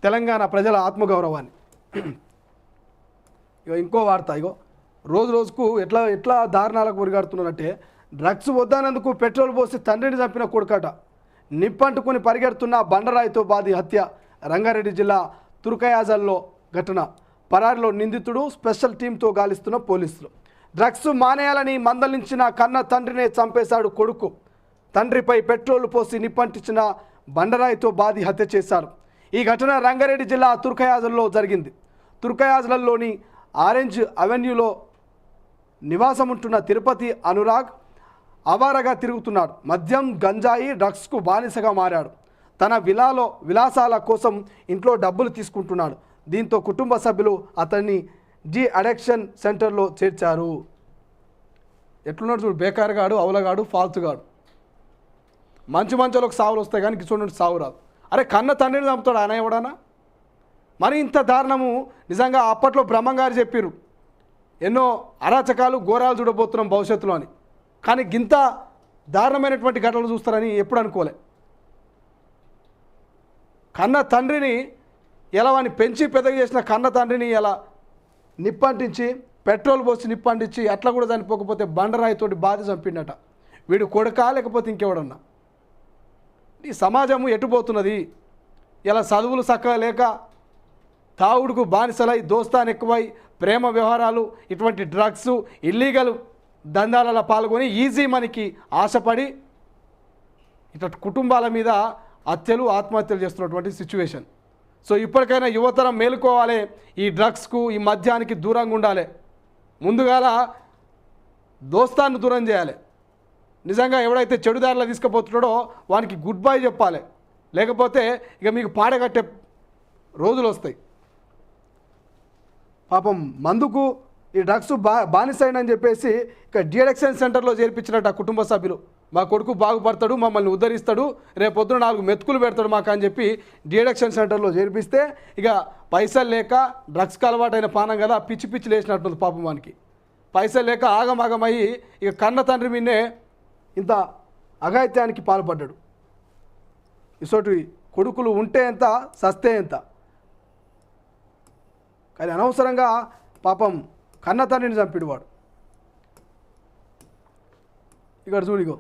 తెలంగాణ ప్రజల ఆత్మగౌరవాన్ని. ఇగో ఇంకో వార్త, ఇగో రోజు రోజుకు ఎట్లా ఎట్లా దారుణాలకు ఉరిగాడుతున్నారంటే, డ్రగ్స్ వద్దనందుకు పెట్రోల్ పోసి తండ్రిని చంపిన కొడుకట. నిప్పంటుకుని పరిగెడుతున్న బండరాయితో బాది హత్య. రంగారెడ్డి జిల్లా తుర్కయాజల్లో ఘటన. పరారిలో నిందితుడు, స్పెషల్ టీంతో గాలిస్తున్న పోలీసులు. డ్రగ్స్ మానేయాలని మందలించిన కన్న తండ్రినే చంపేశాడు కొడుకు. తండ్రిపై పెట్రోల్ పోసి నిప్పంటించిన బండరాయితో బాది హత్య చేశారు. ఈ ఘటన రంగారెడ్డి జిల్లా తుర్కయాజల్లో జరిగింది. తుర్కయాజల్లోని ఆరెంజ్ అవెన్యూలో నివాసం ఉంటున్న తిరుపతి అనురాగ్ అవారగా తిరుగుతున్నాడు. మద్యం, గంజాయి, డ్రగ్స్కు బానిసగా మారాడు. తన విలాసాల కోసం ఇంట్లో డబ్బులు తీసుకుంటున్నాడు. దీంతో కుటుంబ సభ్యులు అతన్ని డి అడిక్షన్ సెంటర్లో చేర్చారు. ఎట్లున్నాడు చూడు, బేకారుగాడు, అవలగాడు, ఫాల్తుగాడు. మంచి మంచోళ్ళకి సావులు వస్తాయి కానీ కిచోడు సావు రాదు. అరే కన్న తండ్రిని చంపుతాడు ఆయన ఎవడన్నా? మరి ఇంత దారుణము నిజంగా అప్పట్లో బ్రహ్మంగారు చెప్పారు, ఎన్నో అరాచకాలు ఘోరాలు చూడబోతున్నాం భవిష్యత్తులో అని. కానీ గింత దారుణమైనటువంటి ఘటనలు చూస్తారని ఎప్పుడు అనుకోలే. కన్న తండ్రిని ఎలా వాడిని పెంచి పెద్దగా చేసిన కన్న తండ్రిని ఎలా నిప్పంటించి పెట్రోల్ పోసి నిప్పంటించి అట్లా కూడా చనిపోకపోతే బండరాయితోటి బాధ చంపిండట. వీడు కొడుకా లేకపోతే ఇంకెవడన్నా? ఈ సమాజము ఎటుపోతున్నది? ఇలా చదువులు చక్కగా లేక తావుడుకు బానిసలై, దోస్తాన్ ఎక్కువై, ప్రేమ వ్యవహారాలు, ఇటువంటి డ్రగ్స్, ఇల్లీగల్ దందాలలో పాల్గొని ఈజీ మనీకి ఆశపడి ఇట్లా కుటుంబాల మీద హత్యలు, ఆత్మహత్యలు చేస్తున్నటువంటి సిచ్యువేషన్. సో ఇప్పటికైనా యువతరం మేలుకోవాలి, ఈ డ్రగ్స్కు, ఈ మద్యానికి దూరంగా ఉండాలి. ముందుగాల దోస్తాన్ని దూరం చేయాలి. నిజంగా ఎవడైతే చెడుదారిలో తీసుకుపోతున్నాడో వానికి గుడ్ బై చెప్పాలి. లేకపోతే ఇక మీకు పాడగట్టే రోజులు వస్తాయి. పాపం మందుకు ఈ డ్రగ్స్ బానిసైనని చెప్పేసి ఇక డిఅడిక్షన్ సెంటర్లో చేర్పించినట్టు ఆ కుటుంబ సభ్యులు. మా కొడుకు బాగుపడతాడు, మమ్మల్ని ఉద్ధరిస్తాడు, రేపొద్దున 4 మెతుకులు పెడతాడు మాకు అని చెప్పి డిఅడిక్షన్ సెంటర్లో చేర్పిస్తే ఇక పైసలు లేక డ్రగ్స్కి అలవాటైన పానం కదా, పిచ్చి పిచ్చి లేచినట్టుంది పాపం వానికి. పైసలు లేక ఆగమాగమయ్యి ఇక కన్న తండ్రి మీదే ఇంత అఘాయిత్యానికి పాల్పడ్డాడు. ఇసోటి కొడుకులు ఉంటే ఎంత, సస్తే ఎంత. కానీ అనవసరంగా పాపం కన్న తండ్రిని చంపిడు వాడు. ఇక్కడ చూడిగో